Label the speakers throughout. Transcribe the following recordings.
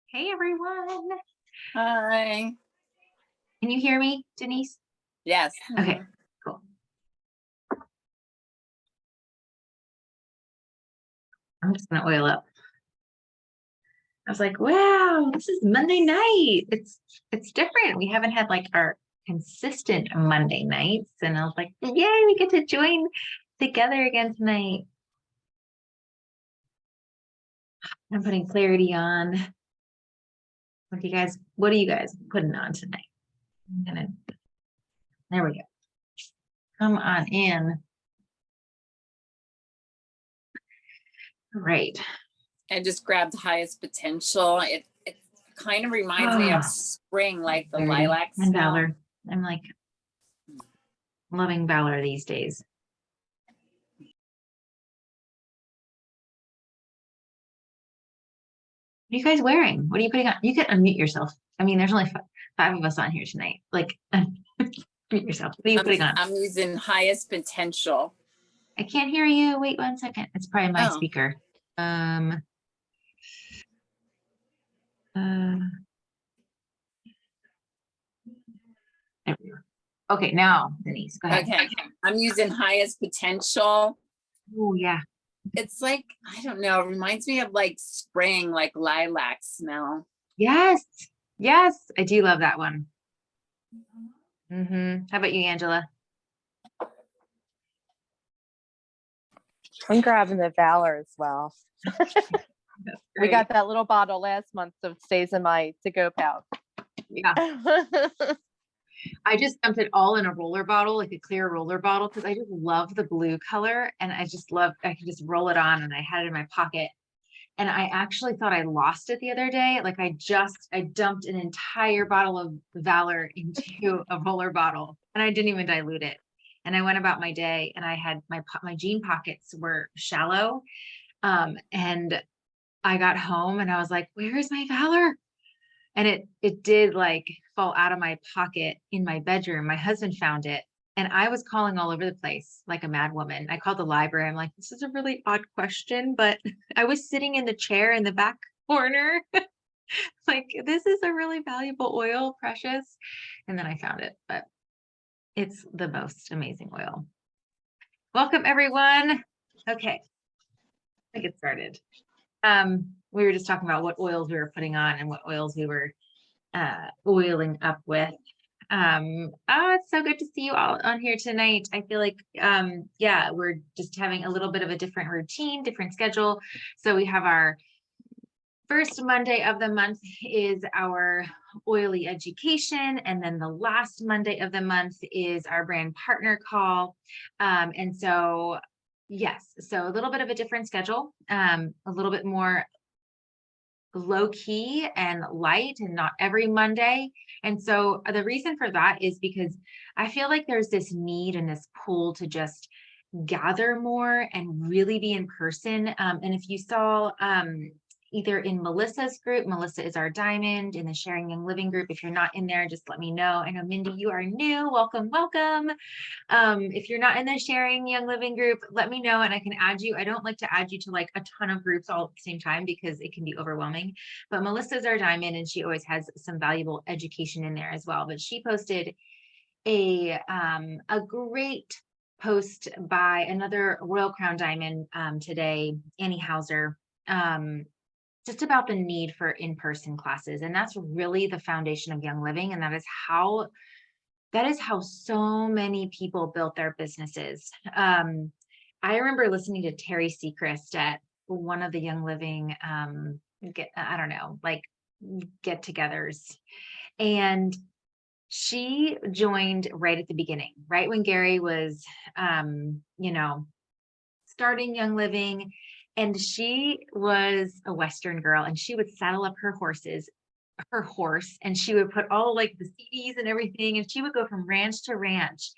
Speaker 1: Hey everyone.
Speaker 2: Hi.
Speaker 1: Can you hear me, Denise?
Speaker 2: Yes.
Speaker 1: Okay, cool. I'm just gonna oil up. I was like, wow, this is Monday night. It's different. We haven't had like our consistent Monday nights. And I was like, yay, we get to join together again tonight. I'm putting clarity on. What are you guys putting on tonight? There we go. Come on in. All right.
Speaker 2: I just grabbed highest potential. It kind of reminds me of spring, like the lilac
Speaker 1: and
Speaker 2: smell.
Speaker 1: Valor. I'm like loving Valor these days. What are you guys wearing? What are you putting on? You can unmute yourself. I mean, there's only five of us on here tonight. Like, unmute yourself. What are you putting on?
Speaker 2: I'm using highest potential.
Speaker 1: I can't hear you. Wait 1 second. It's probably my speaker. Okay, now, Denise, go ahead.
Speaker 2: Okay, I'm using highest potential.
Speaker 1: Oh, yeah.
Speaker 2: It's like, I don't know, it reminds me of like spring, like lilac smell.
Speaker 1: Yes. Yes. I do love that one. How about you, Angela?
Speaker 3: I'm grabbing the Valor as well. We got that little bottle last month, so it stays in my to-go pouch.
Speaker 1: Yeah. I just dumped it all in a roller bottle, like a clear roller bottle, because I just love the blue color. And I could just roll it on, and I had it in my pocket. And I actually thought I lost it the other day. Like I dumped an entire bottle of Valor into a roller bottle, and I didn't even dilute it. And I went about my day, and I had my jean pockets were shallow. And I got home and I was like, where is my Valor? And it did like fall out of my pocket in my bedroom. My husband found it, and I was calling all over the place like a mad woman. I called the library. I'm like, this is a really odd question, but I was sitting in the chair in the back corner. Like, this is a really valuable oil, precious. And then I found it, but it's the most amazing oil. Welcome everyone. Okay, let's get started. We were just talking about what oils we were putting on and what oils we were oiling up with. Oh, it's so good to see you all on here tonight. I feel like yeah, we're just having a little bit of a different routine, different schedule. So we have our first Monday of the month is our oily education, and then the last Monday of the month is our brand partner call. And so yes, so a little bit of a different schedule, a little bit more low key and light, and not every Monday. And so the reason for that is because I feel like there's this need and this pull to just gather more and really be in person. And if you saw either in Melissa's group, Melissa is our diamond, in the Sharing Young Living group. If you're not in there, just let me know. I know Mindy, you are new. Welcome, welcome. If you're not in the Sharing Young Living group, let me know and I can add you. I don't like to add you to like a ton of groups all at the same time because it can be overwhelming. But Melissa's our diamond, and she always has some valuable education in there as well. But she posted a great post by another Royal Crown Diamond today, Annie Hauser, just about the need for in-person classes. And that's really the foundation of Young Living. And that is how so many people built their businesses. I remember listening to Terry Seacrest at one of the Young Living, get-togethers. And she joined right at the beginning, right when Gary was, starting Young Living. And she was a Western girl, and she would saddle up her horse, and she would put all like the CDs and everything, and she would go from ranch to ranch,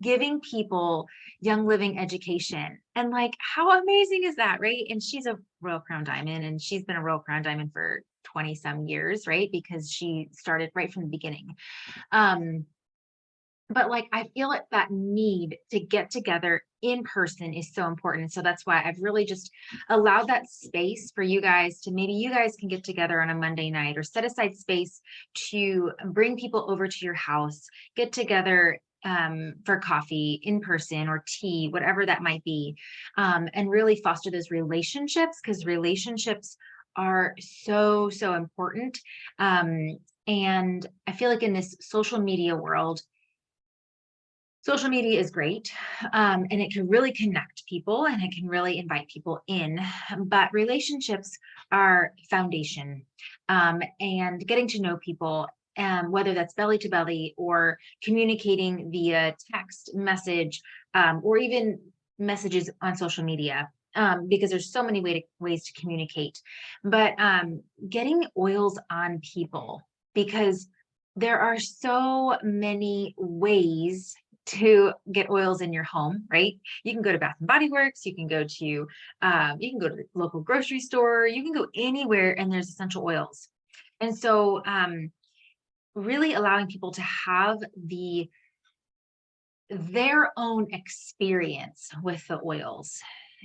Speaker 1: giving people Young Living education. And like, how amazing is that, right? And she's a Royal Crown Diamond, and she's been a Royal Crown Diamond for 20 some years, right? Because she started right from the beginning. but like, I feel like that need to get together in person is so important. So that's why I've really just allowed that space for you guys to, maybe you guys can get together on a Monday night, or set aside space to bring people over to your house, get together for coffee in person or tea, whatever that might be, and really foster those relationships, because relationships are so, so important. And I feel like in this social media world, social media is great, and it can really connect people and it can really invite people in, but relationships are foundation, and getting to know people, whether that's belly to belly or communicating via text message, or even messages on social media, because there's so many ways to communicate, but getting oils on people, because there are so many ways to get oils in your home, right? You can go to Bath and Body Works, you can go to the local grocery store, you can go anywhere and there's essential oils. And so really allowing people to have their own experience with the oils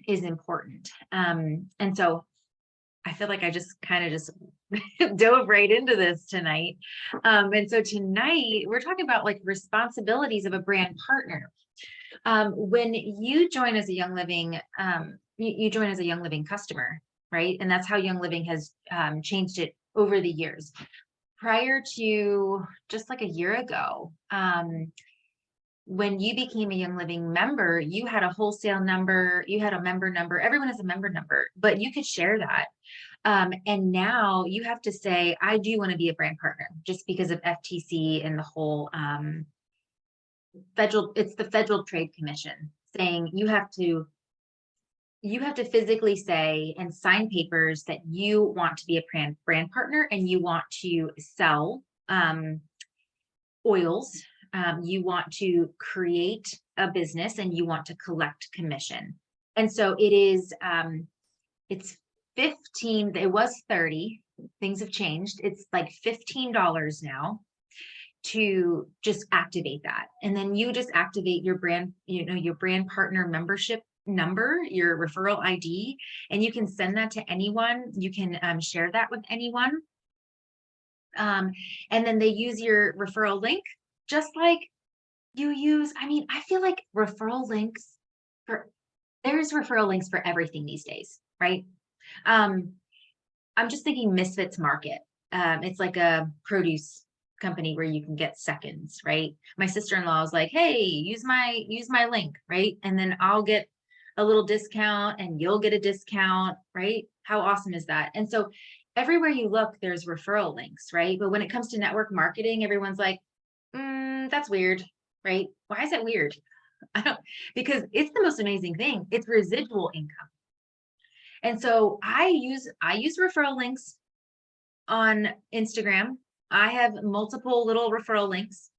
Speaker 1: is important. And so I feel like I just kind of just dove right into this tonight. And so tonight we're talking about like responsibilities of a brand partner. When you join as a Young Living, you join as a Young Living customer, right? And that's how Young Living has changed it over the years. Prior to just like a year ago, when you became a Young Living member, you had a wholesale number, you had a member number, everyone has a member number, but you could share that. And now you have to say, I do want to be a brand partner, just because of FTC and the whole it's the Federal Trade Commission saying you have to physically say and sign papers that you want to be a brand partner and you want to sell oils. You want to create a business and you want to collect commission. And so it is, it's 15, it was 30, things have changed. It's like $15 now to just activate that. And then you just activate your brand, your brand partner membership number, your referral ID, and you can send that to anyone. You can share that with anyone. And then they use your referral link, just like you use, I feel like there's referral links for everything these days, right? I'm just thinking Misfits Market. It's like a produce company where you can get seconds, right? My sister-in-law was like, hey, use my link, right? And then I'll get a little discount and you'll get a discount, right? How awesome is that? And so everywhere you look, there's referral links, right? But when it comes to network marketing, everyone's like, that's weird, right? Why is that weird? Because it's the most amazing thing. It's residual income. And so I use referral links on Instagram. I have multiple little referral links,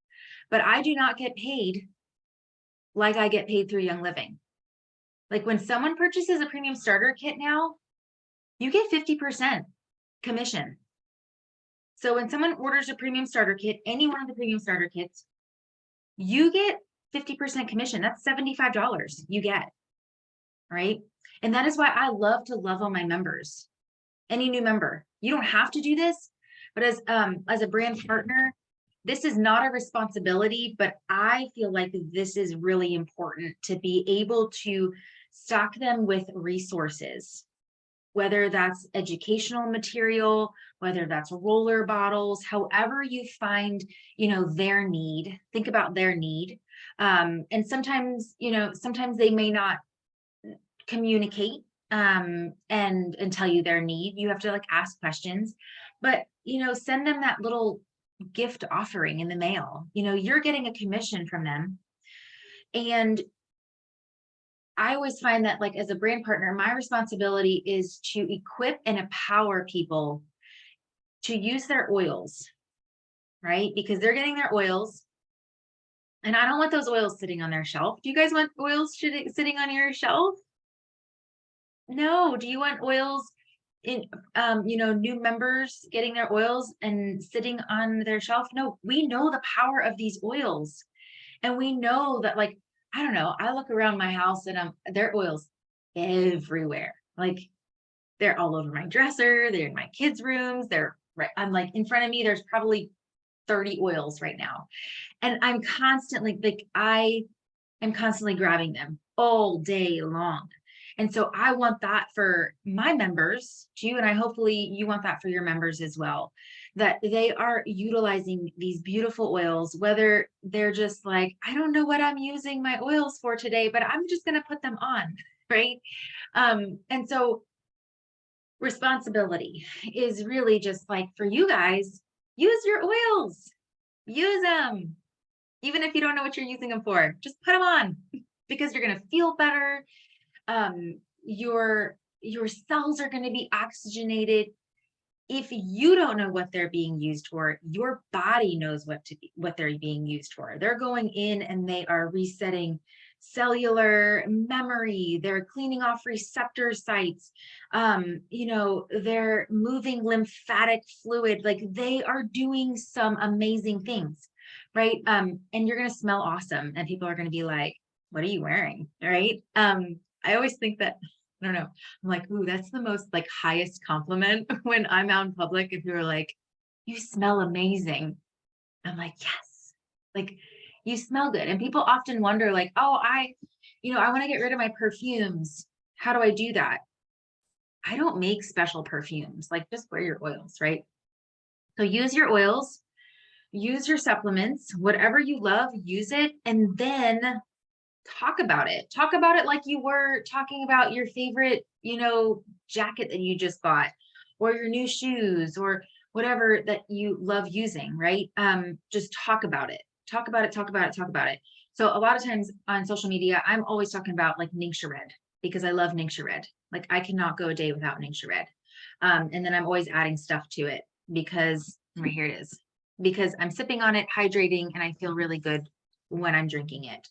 Speaker 1: but I do not get paid like I get paid through Young Living. Like when someone purchases a premium starter kit now, you get 50% commission. So when someone orders a premium starter kit, any one of the premium starter kits, you get 50% commission. That's $75 you get, right? And that is why I love to love on my members. Any new member, you don't have to do this, but as a brand partner, this is not a responsibility, but I feel like this is really important to be able to stock them with resources, whether that's educational material, whether that's roller bottles, however you find, their need, think about their need. And sometimes, sometimes they may not communicate and tell you their need. You have to like ask questions, but send them that little gift offering in the mail. You're getting a commission from them. And I always find that like as a brand partner, my responsibility is to equip and empower people to use their oils, right? Because they're getting their oils. And I don't want those oils sitting on their shelf. Do you guys want oils sitting on your shelf? No. Do you want oils in, new members getting their oils and sitting on their shelf? No, we know the power of these oils. And we know that, like, I don't know, I look around my house and there are oils everywhere. Like they're all over my dresser, they're in my kids' rooms, they're right. I'm like in front of me, there's probably 30 oils right now. And I'm constantly like, I am constantly grabbing them all day long. And so I want that for my members too. And I hopefully you want that for your members as well, that they are utilizing these beautiful oils, whether they're just like, I don't know what I'm using my oils for today, but I'm just going to put them on. Right. And so responsibility is really just like for you guys, use your oils, use them. Even if you don't know what you're using them for, just put them on because you're going to feel better. Your cells are going to be oxygenated. If you don't know what they're being used for, your body knows what they're being used for. They're going in and they are resetting cellular memory. They're cleaning off receptor sites. They're moving lymphatic fluid. Like they are doing some amazing things, right? And you're going to smell awesome. And people are going to be like, what are you wearing? Right? I always think that, I don't know. I'm like, ooh, that's the most like highest compliment when I'm out in public. If you're like, you smell amazing. I'm like, yes, like you smell good. And people often wonder like, oh, I want to get rid of my perfumes. How do I do that? I don't make special perfumes, like just wear your oils, right? So use your oils, use your supplements, whatever you love, use it. And then talk about it like you were talking about your favorite, jacket that you just bought or your new shoes or whatever that you love using, right? Just talk about it. So a lot of times on social media, I'm always talking about like Ningxia Red because I love Ningxia Red. Like I cannot go a day without Ningxia Red. And then I'm always adding stuff to it because right here it is, because I'm sipping on it, hydrating, and I feel really good when I'm drinking it.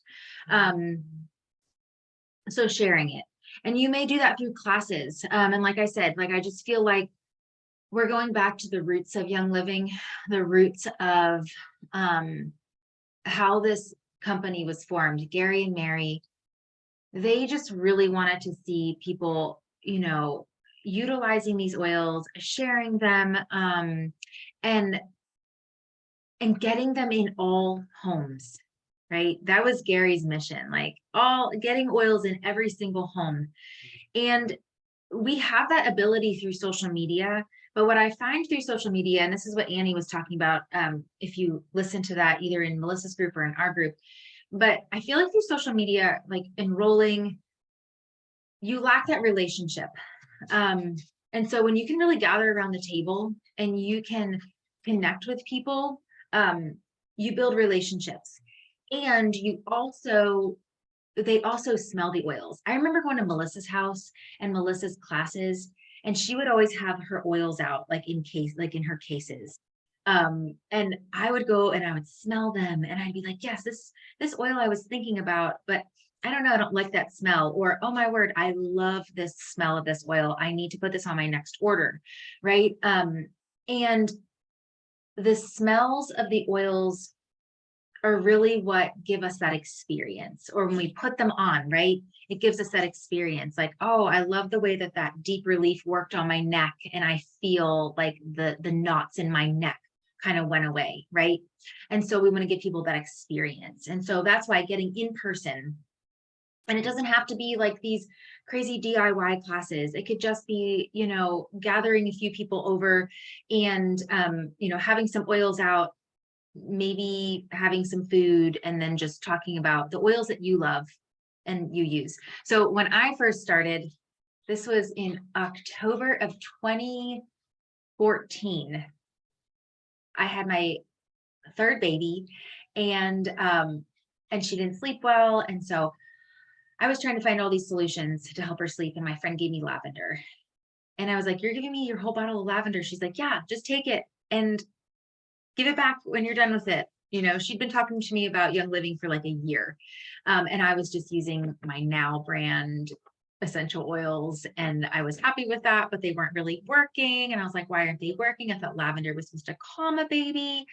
Speaker 1: So sharing it, and you may do that through classes. And like I said, like, I just feel like we're going back to the roots of Young Living, the roots of, how this company was formed. Gary and Mary, they just really wanted to see people, utilizing these oils, sharing them, and getting them in all homes. Right? That was Gary's mission, like getting oils in every single home. And we have that ability through social media. But what I find through social media, and this is what Annie was talking about, if you listen to that either in Melissa's group or in our group, but I feel like through social media, like enrolling, you lack that relationship. And so when you can really gather around the table and you can connect with people, you build relationships. And they also smell the oils. I remember going to Melissa's house and Melissa's classes, and she would always have her oils out, like in her cases. And I would go and I would smell them and I'd be like, yes, this oil I was thinking about, but I don't know, I don't like that smell. Or, oh my word, I love this smell of this oil. I need to put this on my next order. Right. And the smells of the oils are really what give us that experience. Or when we put them on, right, it gives us that experience. Like, oh, I love the way that deep relief worked on my neck, and I feel like the knots in my neck kind of went away, right? And so we want to give people that experience. And so that's why getting in person, and it doesn't have to be like these crazy DIY classes. It could just be, gathering a few people over and, having some oils out, maybe having some food, and then just talking about the oils that you love and you use. So when I first started, this was in October of 2014. I had my third baby, and she didn't sleep well. And so I was trying to find all these solutions to help her sleep. And my friend gave me lavender. And I was like, you're giving me your whole bottle of lavender? She's like, yeah, just take it and give it back when you're done with it. She'd been talking to me about Young Living for like a year. And I was just using my Now brand essential oils, and I was happy with that, but they weren't really working. And I was like, why aren't they working? I thought lavender was supposed to calm a baby.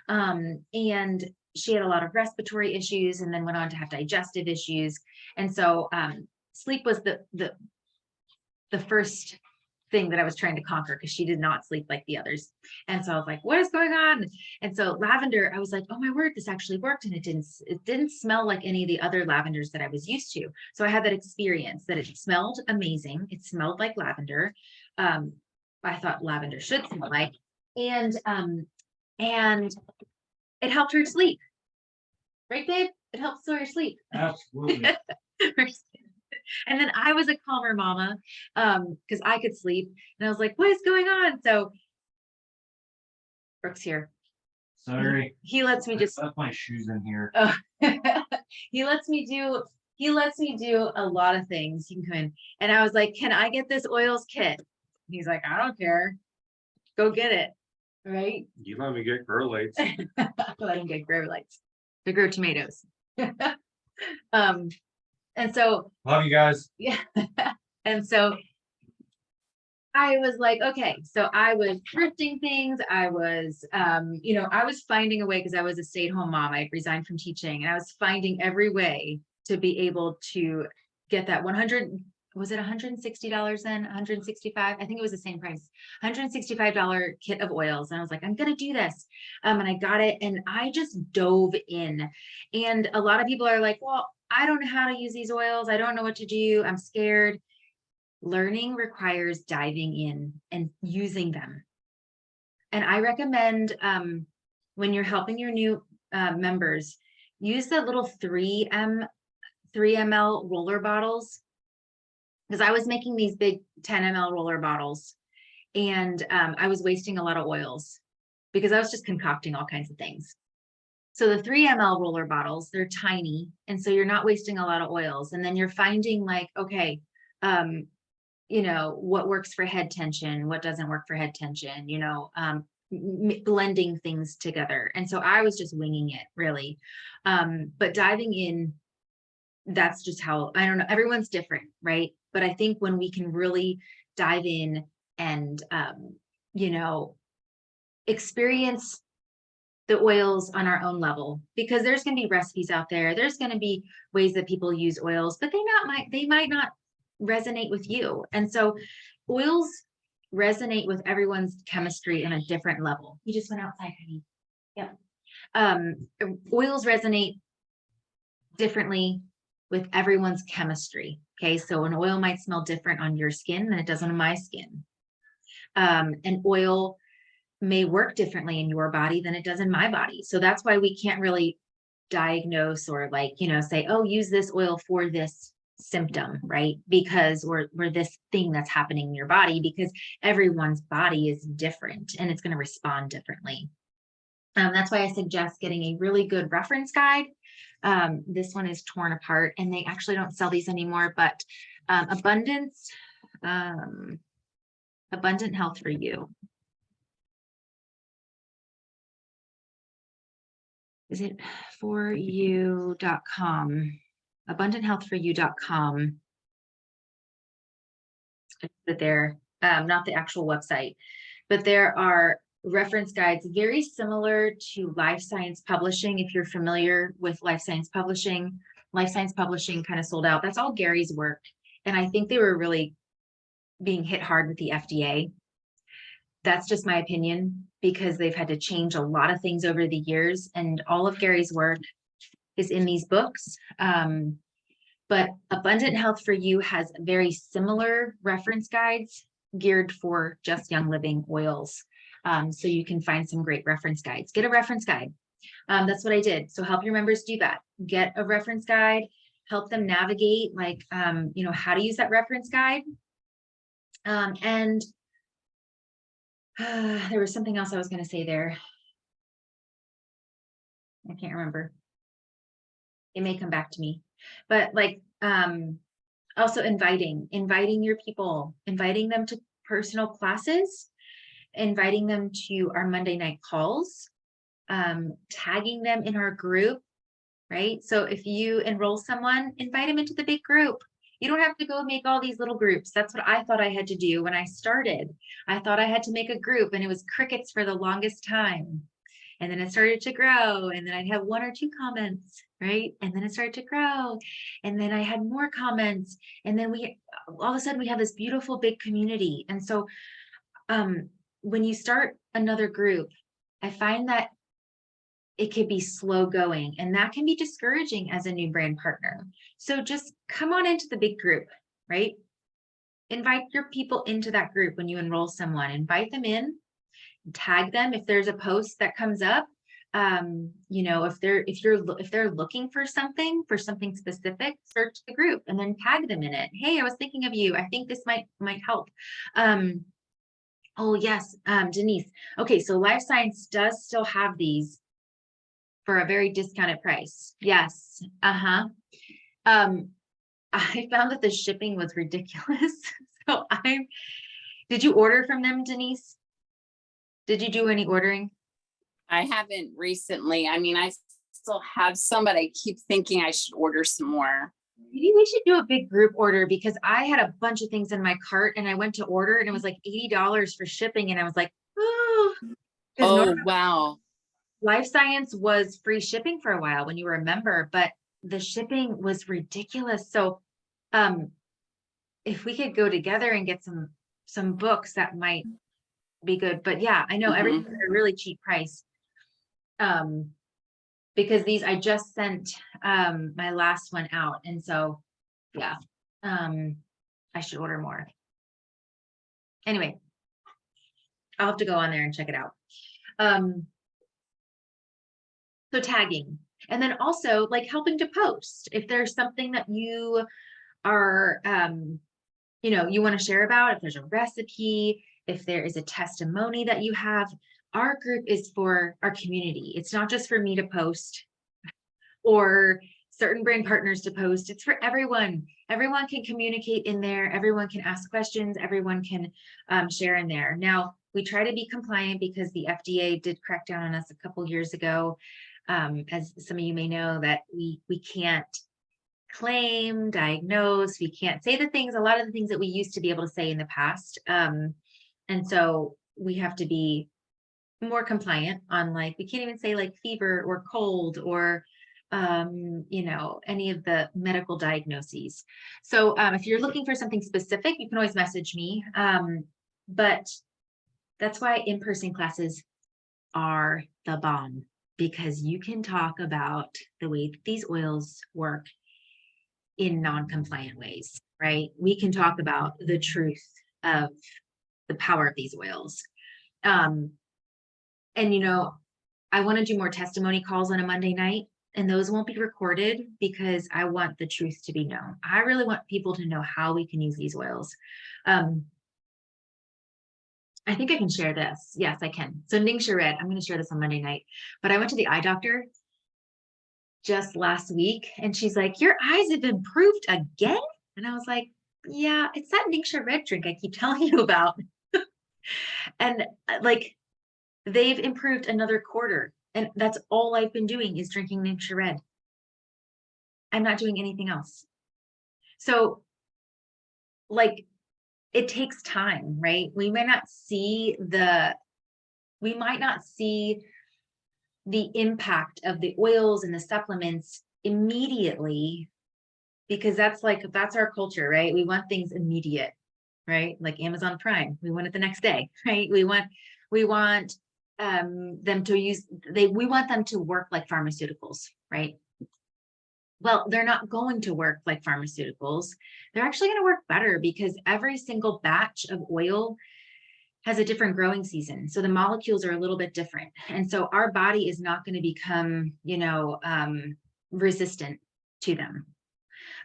Speaker 1: And she had a lot of respiratory issues and then went on to have digestive issues. And so sleep was the first thing that I was trying to conquer, because she did not sleep like the others. And so I was like, what is going on? And so lavender, I was like, oh my word, this actually worked. And it didn't smell like any of the other lavenders that I was used to. So I had that experience that it smelled amazing. It smelled like lavender. I thought lavender should smell like, and it helped her sleep. Right, babe? It helps her sleep.
Speaker 4: Absolutely.
Speaker 1: And then I was a calmer mama, because I could sleep, and I was like, what is going on? So Brooke's here.
Speaker 4: Sorry.
Speaker 1: He lets me just,
Speaker 4: left my shoes in here.
Speaker 1: oh, he lets me do a lot of things. You can come in. And I was like, can I get this oils kit? He's like, I don't care. Go get it. Right?
Speaker 4: You let me get grow lights.
Speaker 1: Let him get grow lights to grow tomatoes. And so
Speaker 4: Love you guys.
Speaker 1: yeah. And so I was like, okay, so I was thrifting things. I was, I was finding a way, because I was a stay-at-home mom. I resigned from teaching, and I was finding every way to be able to get that 100, was it $160 then? 165? I think it was the same price, $165 kit of oils. And I was like, I'm going to do this. And I got it, and I just dove in. And a lot of people are like, well, I don't know how to use these oils. I don't know what to do. I'm scared. Learning requires diving in and using them. And I recommend when you're helping your new members, use the little 3 ml roller bottles, because I was making these big 10 ml roller bottles, and I was wasting a lot of oils because I was just concocting all kinds of things. So the 3 ml roller bottles, they're tiny, and so you're not wasting a lot of oils. And then you're finding like, okay, what works for head tension, what doesn't work for head tension, blending things together. And so I was just winging it, really. But diving in, that's just how, I don't know, everyone's different, right? But I think when we can really dive in and, experience the oils on our own level, because there's going to be recipes out there. There's going to be ways that people use oils, but they might not resonate with you. And so oils resonate with everyone's chemistry in a different level. You just went outside, honey. Yep. Oils resonate differently with everyone's chemistry. Okay. So an oil might smell different on your skin than it does on my skin. An oil may work differently in your body than it does in my body. So that's why we can't really diagnose or say, oh, use this oil for this symptom, right? Because or this thing that's happening in your body, because everyone's body is different and it's going to respond differently. That's why I suggest getting a really good reference guide. This one is torn apart, and they actually don't sell these anymore, but Abundant Health for You. Is it foryou.com? abundanthealthforyou.com. But they're not the actual website, but there are reference guides very similar to Life Science Publishing. If you're familiar with Life Science Publishing kind of sold out. That's all Gary's work. And I think they were really being hit hard with the FDA. That's just my opinion, because they've had to change a lot of things over the years, and all of Gary's work is in these books. But Abundant Health for You has very similar reference guides geared for just Young Living oils. So you can find some great reference guides. Get a reference guide. That's what I did. So help your members do that. Get a reference guide, help them navigate how to use that reference guide. And there was something else I was going to say there. I can't remember. It may come back to me, but also inviting your people, inviting them to personal classes, inviting them to our Monday night calls, tagging them in our group, right? So if you enroll someone, invite them into the big group. You don't have to go make all these little groups. That's what I thought I had to do when I started. I thought I had to make a group, and it was crickets for the longest time. And then it started to grow, and then I'd have 1 or 2 comments, right? And then it started to grow, and then I had more comments, and then all of a sudden we have this beautiful big community. And so when you start another group, I find that it could be slow going, and that can be discouraging as a new brand partner. So just come on into the big group, right? Invite your people into that group. When you enroll someone, invite them in, tag them. If there's a post that comes up, you know, if they're looking for something specific, search the group and then tag them in it. Hey, I was thinking of you. I think this might help. Oh yes, Denise. Okay, so Life Science does still have these for a very discounted price. Yes. I found that the shipping was ridiculous. So did you order from them, Denise? Did you do any ordering?
Speaker 2: I haven't recently. I mean, I still have some, but I keep thinking I should order some more.
Speaker 1: Maybe we should do a big group order, because I had a bunch of things in my cart and I went to order and it was like $80 for shipping. And I was like, oh,
Speaker 2: Oh, wow.
Speaker 1: Life Science was free shipping for a while when you were a member, but the shipping was ridiculous. So if we could go together and get some books, that might be good. But yeah, I know everything's at a really cheap price. Because these, I just sent my last one out. And so yeah, I should order more. Anyway, I'll have to go on there and check it out. So tagging, and then also like helping to post if there's something that you are, you know, you want to share about, if there's a recipe, if there is a testimony that you have. Our group is for our community. It's not just for me to post or certain brand partners to post. It's for everyone. Everyone can communicate in there. Everyone can ask questions. Everyone can share in there. Now, we try to be compliant because the FDA did crack down on us a couple years ago. As some of you may know, that we can't claim, diagnose, we can't say a lot of the things that we used to be able to say in the past. And so we have to be more compliant on, like, we can't even say like fever or cold or you know, any of the medical diagnoses. So if you're looking for something specific, you can always message me. But that's why in-person classes are the bomb, because you can talk about the way that these oils work in non-compliant ways, right? We can talk about the truth of the power of these oils. And, you know, I want to do more testimony calls on a Monday night, and those won't be recorded because I want the truth to be known. I really want people to know how we can use these oils. I think I can share this. Yes, I can. So Ningxia Red, I'm going to share this on Monday night, but I went to the eye doctor just last week and she's like, your eyes have improved again? And I was like, yeah, it's that Ningxia Red drink I keep telling you about. And like, they've improved another quarter. And that's all I've been doing is drinking Ningxia Red. I'm not doing anything else. So like, it takes time, right? We might not see the impact of the oils and the supplements immediately, because that's our culture, right? We want things immediate, right? Like Amazon Prime, we want it the next day, right? We want them to work like pharmaceuticals, right? Well, they're not going to work like pharmaceuticals. They're actually going to work better because every single batch of oil has a different growing season. So the molecules are a little bit different. And so our body is not going to become, you know, resistant to them.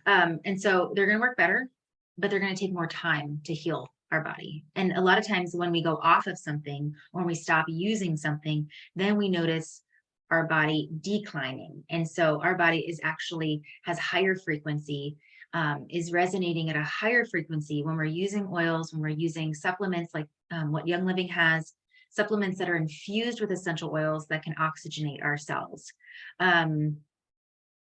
Speaker 1: And so they're going to work better, but they're going to take more time to heal our body. And a lot of times when we go off of something or we stop using something, then we notice our body declining. And so our body has higher frequency, is resonating at a higher frequency when we're using oils, when we're using supplements like what Young Living has, supplements that are infused with essential oils that can oxygenate our cells.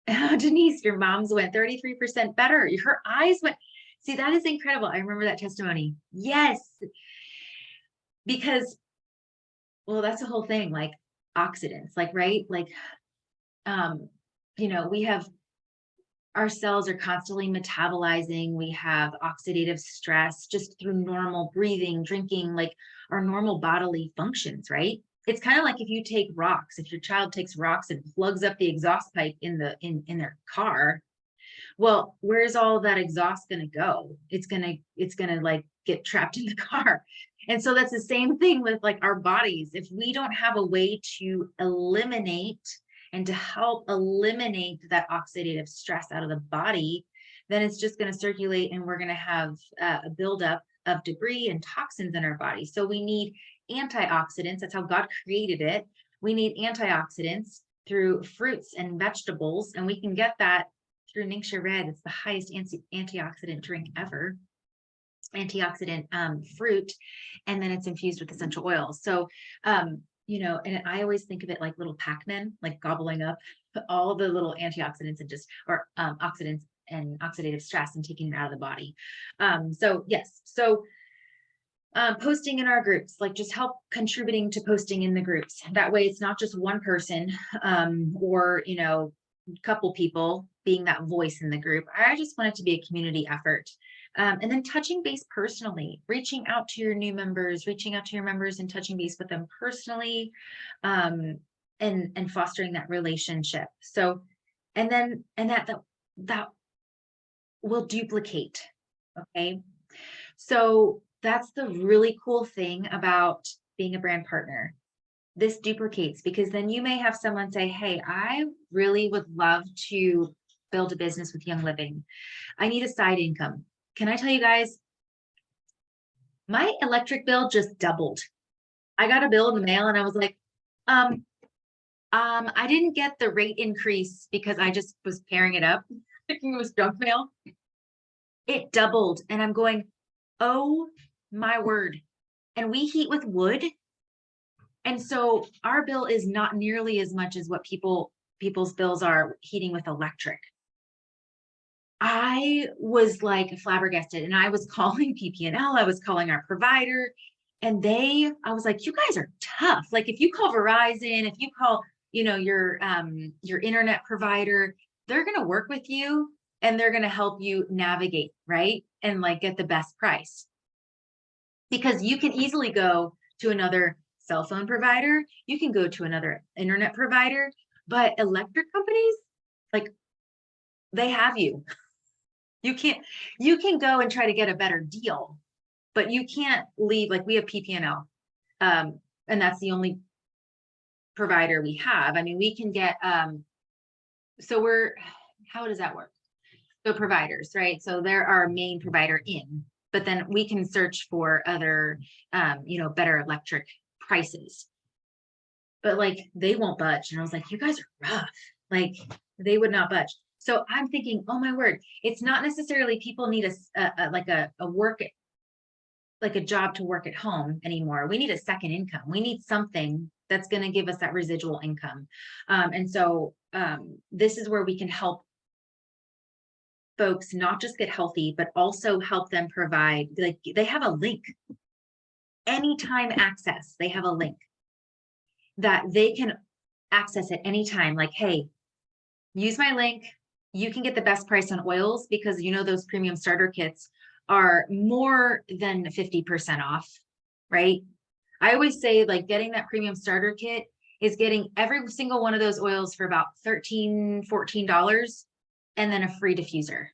Speaker 1: Denise, your mom's went 33% better. Her eyes went, see, that is incredible. I remember that testimony. Yes. Because, well, that's the whole thing. Like, oxidants, like, right? Like, you know, we have, our cells are constantly metabolizing. We have oxidative stress just through normal breathing, drinking, like our normal bodily functions, right? It's kind of like if you take rocks, if your child takes rocks and plugs up the exhaust pipe in their car, well, where's all that exhaust going to go? It's going to like get trapped in the car. And so that's the same thing with like our bodies. If we don't have a way to eliminate and to help eliminate that oxidative stress out of the body, then it's just going to circulate and we're going to have a buildup of debris and toxins in our body. So we need antioxidants. That's how God created it. We need antioxidants through fruits and vegetables, and we can get that through Ningxia Red. It's the highest antioxidant drink ever, antioxidant fruit, and then it's infused with essential oils. So you know, and I always think of it like little Pac-Men, like gobbling up all the little antioxidants and just, or oxidants and oxidative stress and taking it out of the body. So yes, so posting in our groups, like just help contributing to posting in the groups. That way it's not just one person or, you know, couple people being that voice in the group. I just want it to be a community effort. And then touching base personally, reaching out to your new members, reaching out to your members and touching base with them personally, and fostering that relationship. So, and that will duplicate. Okay. So that's the really cool thing about being a brand partner. This duplicates, because then you may have someone say, hey, I really would love to build a business with Young Living. I need a side income. Can I tell you guys, my electric bill just doubled. I got a bill in the mail and I was like, I didn't get the rate increase because I just was pairing it up, thinking it was junk mail. It doubled and I'm going, oh my word. And we heat with wood. And so our bill is not nearly as much as what people's bills are heating with electric. I was like flabbergasted, and I was calling PP&L, I was calling our provider, and I was like, you guys are tough. Like if you call Verizon, if you call, you know, your internet provider, they're going to work with you and they're going to help you navigate, right? And like get the best price. Because you can easily go to another cell phone provider, you can go to another internet provider, but electric companies, like they have you. You can go and try to get a better deal, but you can't leave, like we have PP&L, and that's the only provider we have. I mean, we can get, so how does that work? So providers, right? So they're our main provider in, but then we can search for other, you know, better electric prices, but like they won't budge. And I was like, you guys are rough. Like they would not budge. So I'm thinking, oh my word, it's not necessarily people need a job to work at home anymore. We need a second income. We need something that's going to give us that residual income. And so this is where we can help folks not just get healthy, but also help them provide, like they have a link, anytime access. They have a link that they can access at any time. Like, hey, use my link. You can get the best price on oils, because you know those premium starter kits are more than 50% off, right? I always say like getting that premium starter kit is getting every single one of those oils for about $13, $14, and then a free diffuser,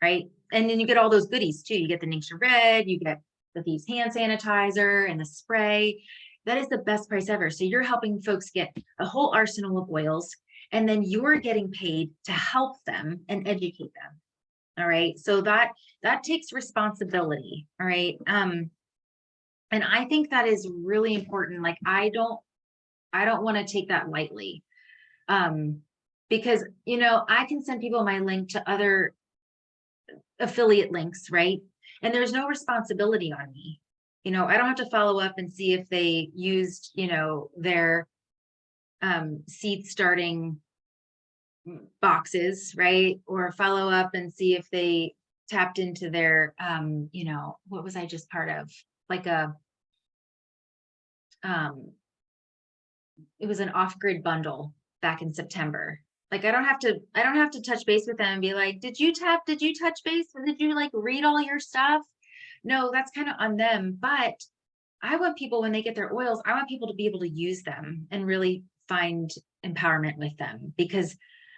Speaker 1: right? And then you get all those goodies too. You get the Ningxia Red, you get the Thieves hand sanitizer and the spray. That is the best price ever. So you're helping folks get a whole arsenal of oils, and then you're getting paid to help them and educate them. All right. So that takes responsibility. All right. And I think that is really important. Like, I don't want to take that lightly. Because, you know, I can send people my link to other affiliate links, right? And there's no responsibility on me. You know, I don't have to follow up and see if they used, you know, their seed starting boxes, right? Or follow up and see if they tapped into their, you know, what was I just part of? Like a, it was an off-grid bundle back in September. Like I don't have to touch base with them and be like, did you touch base? Did you like read all your stuff? No, that's kind of on them. But I want people, when they get their oils, I want people to be able to use them and really find empowerment with them, because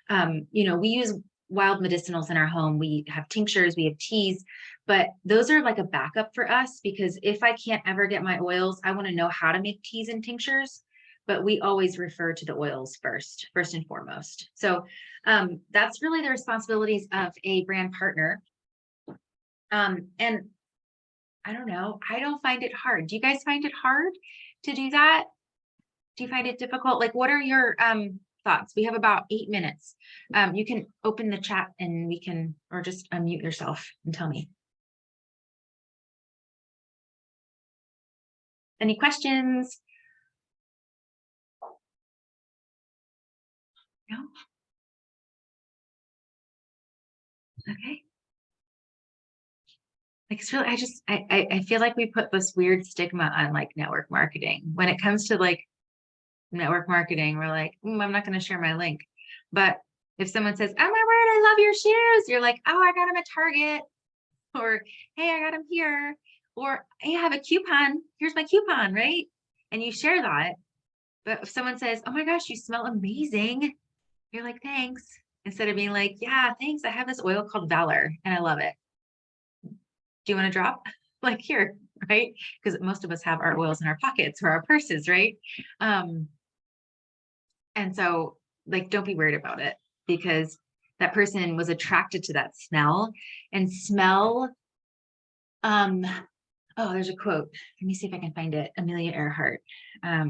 Speaker 1: we use wild medicinals in our home. We have tinctures, we have teas, but those are like a backup for us, because if I can't ever get my oils, I want to know how to make teas and tinctures, but we always refer to the oils first and foremost. So that's really the responsibilities of a brand partner. And I don't know, I don't find it hard. Do you guys find it hard to do that? Do you find it difficult? Like, what are your thoughts? We have about 8 minutes. You can open the chat and we can, or just unmute yourself and tell me. Any questions? No? Okay. Like, it's really, I feel like we put this weird stigma on like network marketing. When it comes to like network marketing, we're like, I'm not going to share my link. But if someone says, oh my word, I love your shoes, you're like, oh, I got them at Target, or hey, I got them here, or hey, I have a coupon, here's my coupon, right? And you share that. But if someone says, oh my gosh, you smell amazing, you're like, thanks, instead of being like, yeah, thanks, I have this oil called Valor and I love it. Do you want to drop? Like, here, right? Because most of us have our oils in our pockets or our purses, right? And so, like, don't be worried about it, because that person was attracted to that smell. And smell, oh, there's a quote. Let me see if I can find it. Amelia Earhart. I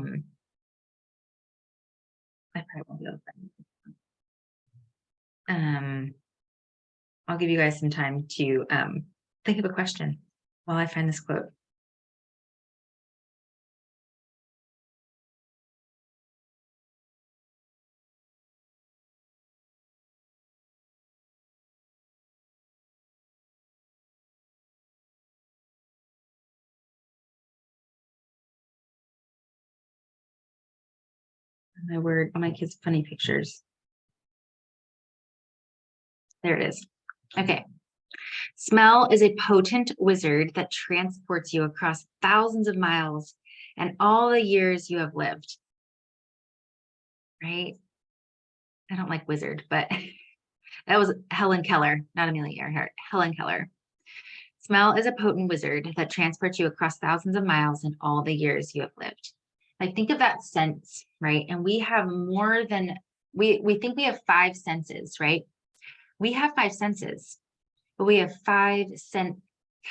Speaker 1: probably won't be able to find it. I'll give you guys some time to think of a question while I find this quote. My word, oh, my kids' funny pictures. There it is. Okay. Smell is a potent wizard that transports you across thousands of miles and all the years you have lived. Right? I don't like wizard, but that was Helen Keller, not Amelia Earhart. Helen Keller. Smell is a potent wizard that transports you across thousands of miles and all the years you have lived. Like, think of that sense, right? And we have more than, we think we have 5 senses, right? We have 5 senses, but we have 5 scent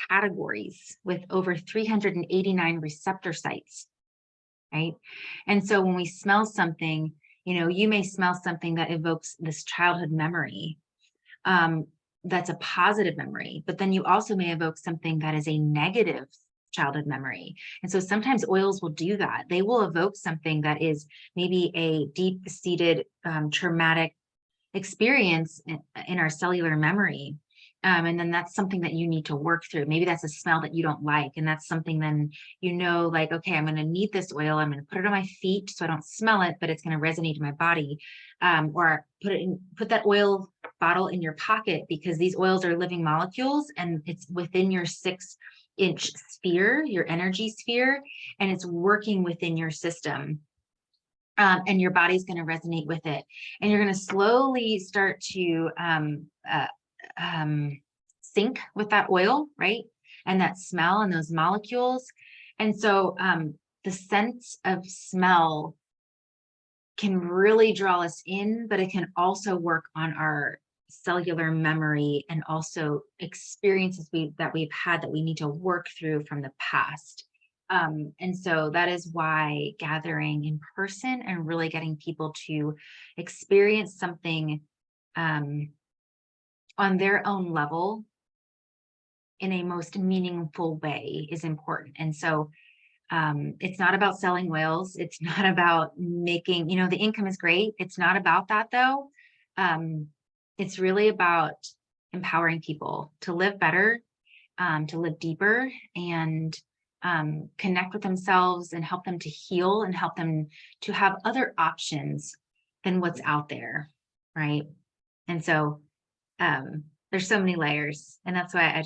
Speaker 1: categories with over 389 receptor sites, right? And so when we smell something, you may smell something that evokes this childhood memory. That's a positive memory, but then you also may evoke something that is a negative childhood memory. And so sometimes oils will do that. They will evoke something that is maybe a deep-seated traumatic experience in our cellular memory. And then that's something that you need to work through. Maybe that's a smell that you don't like. And that's something then, like, okay, I'm going to need this oil. I'm going to put it on my feet so I don't smell it, but it's going to resonate in my body. Or put that oil bottle in your pocket, because these oils are living molecules and it's within your 6-inch sphere, your energy sphere, and it's working within your system. And your body's going to resonate with it. And you're going to slowly start to sync with that oil, right? And that smell and those molecules. And so the sense of smell can really draw us in, but it can also work on our cellular memory and also experiences that we've had that we need to work through from the past. And so that is why gathering in person and really getting people to experience something on their own level in a most meaningful way is important. And so it's not about selling oils. It's not about making, the income is great. It's not about that though. It's really about empowering people to live better, to live deeper, and connect with themselves and help them to heal and help them to have other options than what's out there, right? And so there's so many layers, and that's why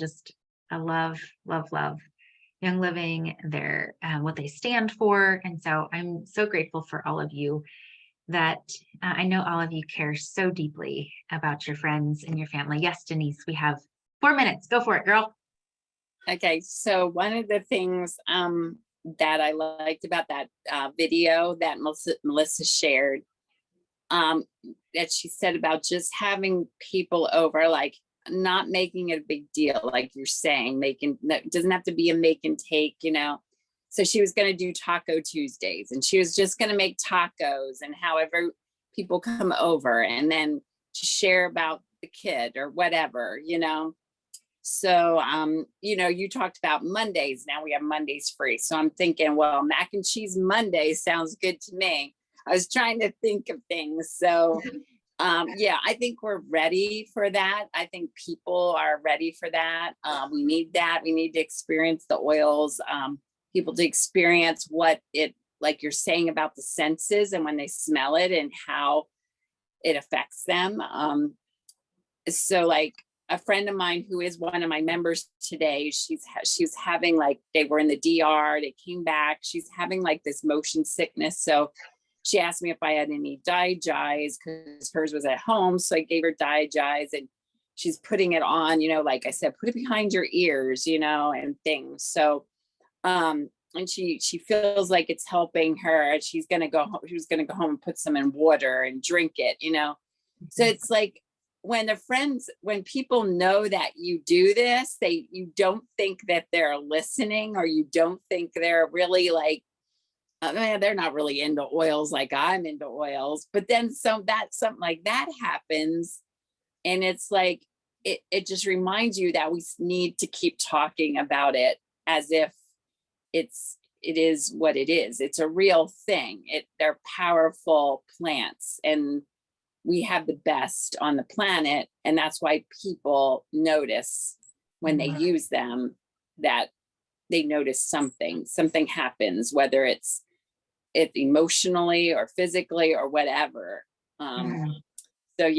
Speaker 1: I love Young Living, their what they stand for. And so I'm so grateful for all of you that I know all of you care so deeply about your friends and your family. Yes, Denise, we have 4 minutes. Go for it, girl.
Speaker 2: Okay, so one of the things that I liked about that video that Melissa shared, that she said about just having people over, like not making it a big deal, like you're saying, it doesn't have to be a make and take, So she was going to do Taco Tuesdays, and she was just going to make tacos, and however people come over, and then to share about the kid or whatever, So, you talked about Mondays. Now we have Mondays free. So I'm thinking, well, mac and cheese Monday sounds good to me. I was trying to think of things. So, I think we're ready for that. I think people are ready for that. We need that. We need to experience the oils, people to experience what it, like you're saying about the senses and when they smell it and how it affects them. So like, a friend of mine who is one of my members today, she's having, like, they were in the DR, they came back, she's having like this motion sickness. So she asked me if I had any Digize because hers was at home. So I gave her Digize, and she's putting it on, like I said, put it behind your ears, and things. So, and she feels like it's helping her. She was going to go home and put some in water and drink it, So it's like, when people know that you do this, you don't think that they're listening, or you don't think they're really like, they're not really into oils like I'm into oils. But then something like that happens, and it's like, it just reminds you that we need to keep talking about it as if it is what it is. It's a real thing. They're powerful plants, and we have the best on the planet. And that's why people notice when they use them, that they notice something happens, whether it's emotionally or physically or whatever. So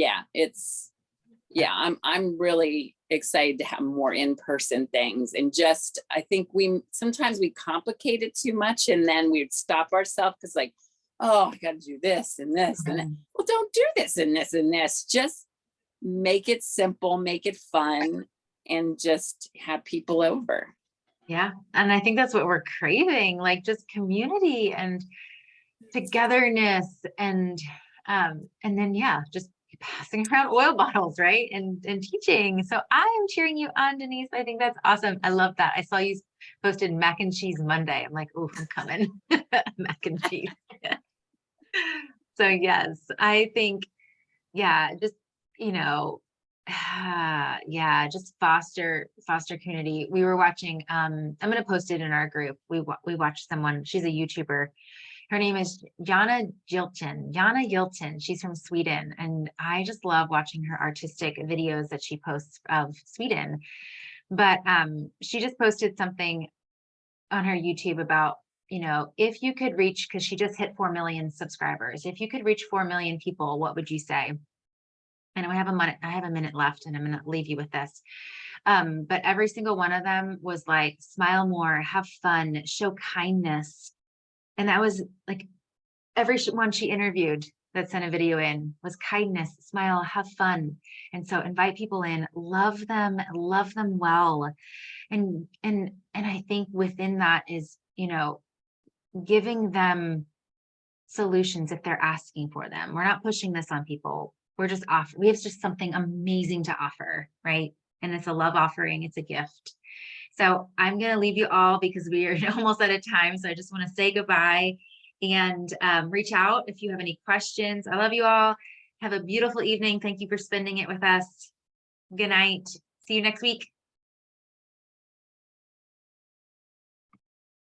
Speaker 2: I'm really excited to have more in-person things. And just, I think sometimes we complicate it too much, and then we'd stop ourselves because, like, oh, I got to do this and this and that. Well, don't do this and this and this. Just make it simple, make it fun, and just have people over.
Speaker 1: Yeah. And I think that's what we're craving, like just community and togetherness, and then, just passing around oil bottles, right? And teaching. So I am cheering you on, Denise. I think that's awesome. I love that. I saw you posted mac and cheese Monday. I'm like, oh, I'm coming. Mac and cheese. So yes, I think, just, just foster community. We were watching, I'm going to post it in our group. We watched someone, she's a YouTuber. Her name is Jana Yilton. She's from Sweden. And I just love watching her artistic videos that she posts of Sweden. But she just posted something on her YouTube about, if you could reach, because she just hit 4 million subscribers. If you could reach 4 million people, what would you say? And I have a minute left, and I'm going to leave you with this. But every single one of them was like, smile more, have fun, show kindness. And that was like every one she interviewed that sent a video in was kindness, smile, have fun. And so invite people in, love them well. And I think within that is, giving them solutions if they're asking for them. We're not pushing this on people. We have just something amazing to offer, right? And it's a love offering. It's a gift. So I'm going to leave you all because we are almost out of time. So I just want to say goodbye and reach out if you have any questions. I love you all. Have a beautiful evening. Thank you for spending it with us. Good night. See you next week.